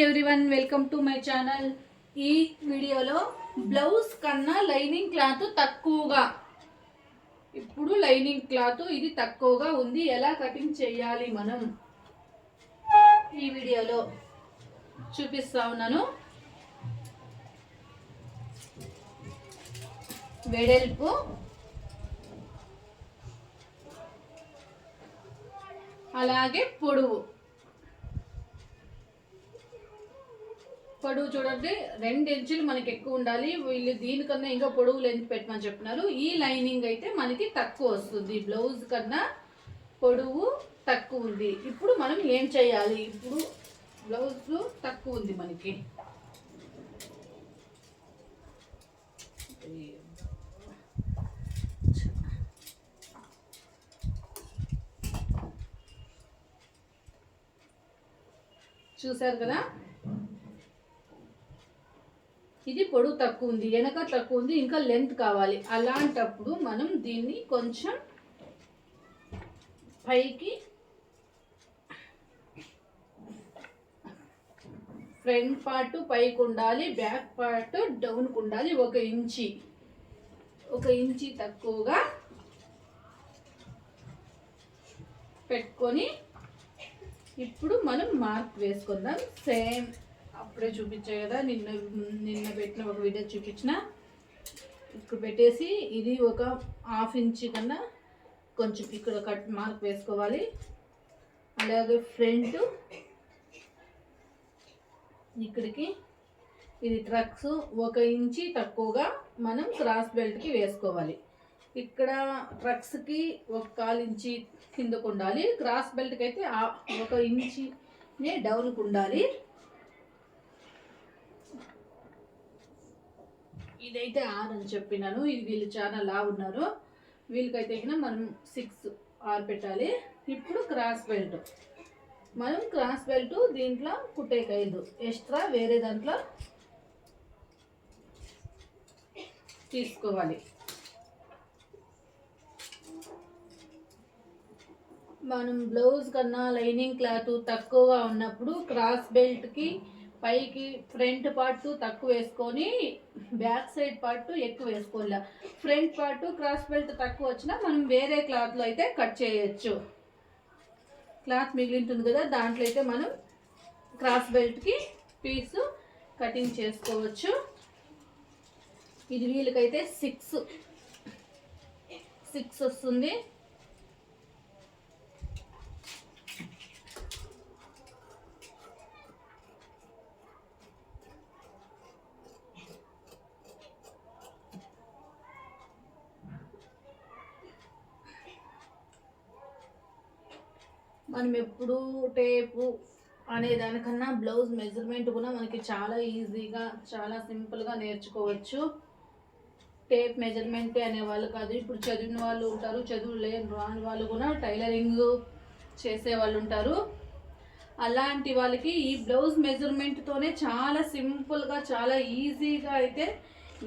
Everyone, welcome to my channel. ఈ వీడియోలో blouse కన్నా లైనింగ్ క్లాత్ తక్కువగా, ఇప్పుడు లైనింగ్ క్లాత్ ఇది తక్కువగా ఉంది, ఎలా కటింగ్ చేయాలి మనం ఈ వీడియోలో చూపిస్తా ఉన్నాను. వెడల్పు అలాగే పొడవు చూడండి, 2 ఇంచులు మనకి ఎక్కువ ఉండాలి. వీళ్ళు దీనికన్నా ఇంకా పొడవు లెంత్ పెట్టమని చెప్తున్నారు. ఈ లైనింగ్ అయితే మనకి తక్కువ వస్తుంది, బ్లౌజ్ కన్నా పొడవు తక్కువ ఉంది. ఇప్పుడు మనం ఏం చేయాలి? ఇప్పుడు బ్లౌజ్ తక్కువ ఉంది మనకి, చూసారు కదా, ఇది పొడవు తక్కువ ఉంది, వెనక తక్కువ ఉంది, ఇంకా లెంత్ కావాలి. అలాంటప్పుడు మనం దీన్ని కొంచెం పైకి, ఫ్రంట్ పార్ట్ పైకి ఉండాలి, బ్యాక్ పార్ట్ డౌన్కి ఉండాలి. 1 ఇంచి తక్కువగా పెట్టుకొని ఇప్పుడు మనం మార్క్ వేసుకుందాం. సేమ్ అప్పుడే చూపించే కదా, నిన్న పెట్టిన ఒక వీడియో చూపించిన, ఇక్కడ పెట్టేసి ఇది 1/2 ఇంచ్ కన్నా కొంచెం ఇక్కడ కట్ మార్క్ వేసుకోవాలి. అలాగే ఫ్రంట్ ఇక్కడికి ఇది ట్రక్స్ 1 ఇంచి తక్కువగా మనం క్రాస్ బెల్ట్కి వేసుకోవాలి. ఇక్కడ ట్రక్స్కి 1/4 ఇంచి కిందకు ఉండాలి, క్రాస్ బెల్ట్కి అయితే 1 ఇంచినే డౌన్కి ఉండాలి. ఇదైతే 6 అని చెప్పినాను. ఇది వీళ్ళు చాలా లావు ఉన్నారు, వీళ్ళకైతే మనం 6 పెట్టాలి. ఇప్పుడు క్రాస్ బెల్ట్, మనం క్రాస్ బెల్ట్ దీంట్లో కుట్టేకైదు, ఎక్స్ట్రా వేరే దాంట్లో తీసుకోవాలి. మనం బ్లౌజ్ కన్నా లైనింగ్ క్లాత్ తక్కువగా ఉన్నప్పుడు క్రాస్ బెల్ట్కి పైకి ఫ్రంట్ పార్ట్ తక్కువ వేసుకొని బ్యాక్ సైడ్ పార్ట్ ఎక్కువ వేసుకోవాలి. ఫ్రంట్ పార్ట్ క్రాస్ బెల్ట్ తక్కువ వచ్చినా మనం వేరే క్లాత్లో అయితే కట్ చేయొచ్చు. క్లాత్ మిగిలింటుంది కదా, దాంట్లో అయితే మనం క్రాస్ బెల్ట్కి పీసు కటింగ్ చేసుకోవచ్చు. ఇది వీళ్ళకైతే 6 వస్తుంది. మనం ఎప్పుడు టేపు అనే దానికన్నా బ్లౌజ్ మెజర్మెంట్ కూడా మనకి చాలా ఈజీగా, చాలా సింపుల్గా నేర్చుకోవచ్చు. టేప్ మెజర్మెంటే అనేవాళ్ళు కాదు, ఇప్పుడు చదివిన వాళ్ళు ఉంటారు, చదువు రాని వాళ్ళు కూడా టైలరింగ్ చేసే వాళ్ళు ఉంటారు. అలాంటి వాళ్ళకి ఈ బ్లౌజ్ మెజర్మెంట్తోనే చాలా సింపుల్గా, చాలా ఈజీగా అయితే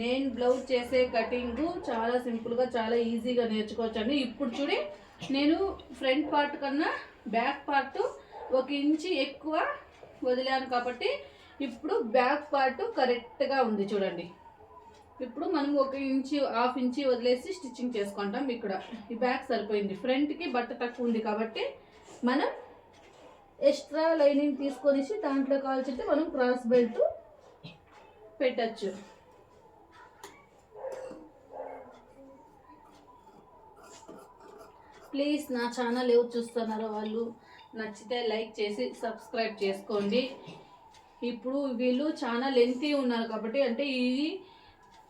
నేను బ్లౌజ్ చేసే కటింగ్ చాలా సింపుల్గా, చాలా ఈజీగా నేర్చుకోవచ్చు అండి. ఇప్పుడు చూడి, నేను ఫ్రంట్ పార్ట్ కన్నా బ్యాక్ పార్ట్ 1 ఇంచి ఎక్కువ వదిలాను కాబట్టి ఇప్పుడు బ్యాక్ పార్ట్ కరెక్ట్గా ఉంది చూడండి. ఇప్పుడు మనం 1 ఇంచి 1/2 ఇంచి వదిలేసి స్టిచ్చింగ్ చేసుకుంటాం. ఇక్కడ ఈ బ్యాక్ సరిపోయింది, ఫ్రంట్కి బట్ట తక్కువ ఉంది కాబట్టి మనం ఎక్స్ట్రా లైనింగ్ తీసుకొనేసి దాంట్లో కావాల్సింటే మనం క్రాస్ బెల్ట్ పెట్టచ్చు. ప్లీజ్ నా ఛానల్ ఎవరు చూస్తున్నారో వాళ్ళు నచ్చితే లైక్ చేసి సబ్స్క్రైబ్ చేసుకోండి. ఇప్పుడు వీళ్ళు చాలా లెంతీ ఉన్నారు కాబట్టి, అంటే ఇది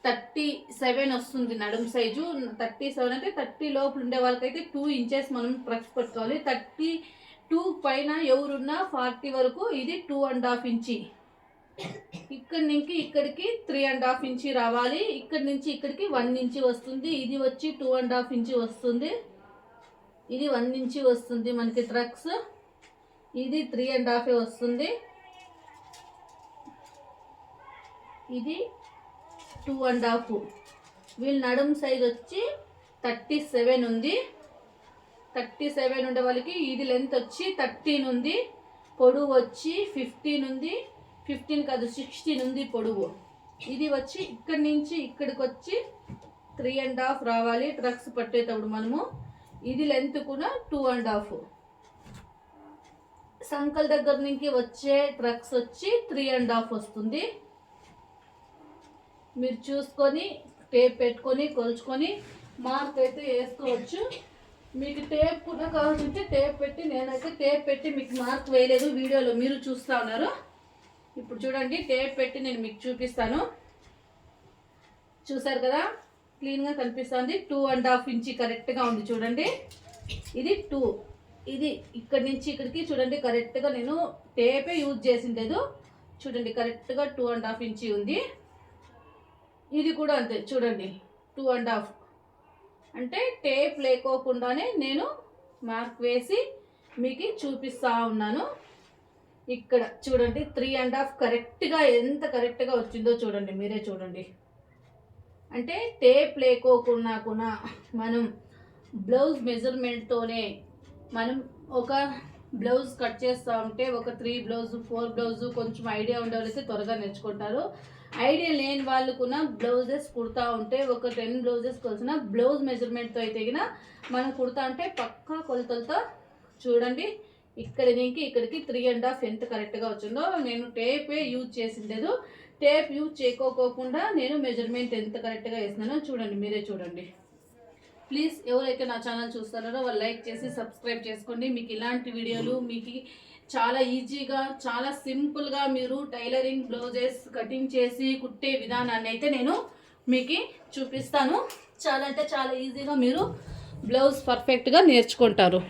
37 వస్తుంది నడుము సైజు. 37 అంటే 30 లోపల ఉండే వాళ్ళకైతే 2 ఇంచెస్ మనం ప్రక్స్ పెట్టుకోవాలి. 32 పైన ఎవరున్నా 40 వరకు ఇది 2.5 ఇంచి. ఇక్కడి నుంచి ఇక్కడికి 3.5 ఇంచి రావాలి. ఇక్కడి నుంచి ఇక్కడికి 1 ఇంచి వస్తుంది. ఇది వచ్చి 2.5 ఇంచి వస్తుంది. ఇది 1 ఇంచి వస్తుంది మనకి ట్రక్స్. ఇది 3.5 వస్తుంది. ఇది 2.5. వీళ్ళ నడుము సైజ్ వచ్చి 37 ఉంది. 37 ఉండే వాళ్ళకి ఇది లెంత్ వచ్చి 13 ఉంది, పొడవు వచ్చి 15 ఉంది, 15 కాదు 16 ఉంది పొడవు. ఇది వచ్చి ఇక్కడి నుంచి ఇక్కడికి వచ్చి 3.5 రావాలి ట్రక్స్ పట్టేటప్పుడు మనము. ఇది లెంత్ కూడా 2.5. సంకల్ దగ్గర నుంచి వచ్చే ట్రక్స్ వచ్చి 3.5 వస్తుంది. మీరు చూసుకొని టేప్ పెట్టుకొని కొలుచుకొని మార్క్ అయితే వేసుకోవచ్చు. మీకు టేప్ కూడా కావాలంటే టేప్ పెట్టి, నేనైతే టేప్ పెట్టి మీకు మార్క్ వేయలేదు, వీడియోలో మీరు చూస్తూ ఉన్నారు. ఇప్పుడు చూడండి టేప్ పెట్టి నేను మీకు చూపిస్తాను. చూసారు కదా క్లీన్గా కనిపిస్తుంది. 2.5 ఇంచి కరెక్ట్గా ఉంది చూడండి. ఇది 2, ఇది ఇక్కడి నుంచి ఇక్కడికి చూడండి కరెక్ట్గా నేను టేపే యూజ్ చేసిండేదు. చూడండి కరెక్ట్గా 2.5 ఇంచి ఉంది. ఇది కూడా అంతే చూడండి 2.5. అంటే టేప్ లేకోకుండానే నేను మార్క్ వేసి మీకు చూపిస్తూ ఉన్నాను. ఇక్కడ చూడండి 3.5 కరెక్ట్గా ఎంత కరెక్ట్గా వచ్చిందో చూడండి, మీరే చూడండి. అంటే టేప్ లేకోకుండా కూడా మనం బ్లౌజ్ మెజర్మెంట్తోనే మనం ఒక బ్లౌజ్ కట్ చేస్తూ ఉంటే ఒక 3 బ్లౌజ్ 4 బ్లౌజ్ కొంచెం ఐడియా ఉండే వాళ్ళైతే త్వరగా నేర్చుకుంటారు. ఐడియా లేని వాళ్ళు కూడా బ్లౌజెస్ కుడతా ఉంటే ఒక 10 బ్లౌజెస్ కొలిసిన బ్లౌజ్ మెజర్మెంట్తో అయితే గిన మనం కుడతా ఉంటే పక్కా కొలతలతో చూడండి ఇక్కడి నుంచి ఇక్కడికి 3.5 ఎంత కరెక్ట్గా వచ్చిందో. నేను టేపే యూజ్ చేసిండేదు. టేప్ యూజ్ చేయకోకుండా నేను మెజర్మెంట్ ఎంత కరెక్ట్గా వేసినానో చూడండి, మీరే చూడండి. ప్లీజ్ ఎవరైతే నా ఛానల్ చూస్తున్నారో వాళ్ళు లైక్ చేసి సబ్స్క్రైబ్ చేసుకోండి. మీకు ఇలాంటి వీడియోలు మీకు చాలా ఈజీగా చాలా సింపుల్గా మీరు టైలరింగ్ బ్లౌజెస్ కటింగ్ చేసి కుట్టే విధానాన్ని అయితే నేను మీకు చూపిస్తాను. చాలా అంటే చాలా ఈజీగా మీరు బ్లౌజ్ పర్ఫెక్ట్గా నేర్చుకుంటారు.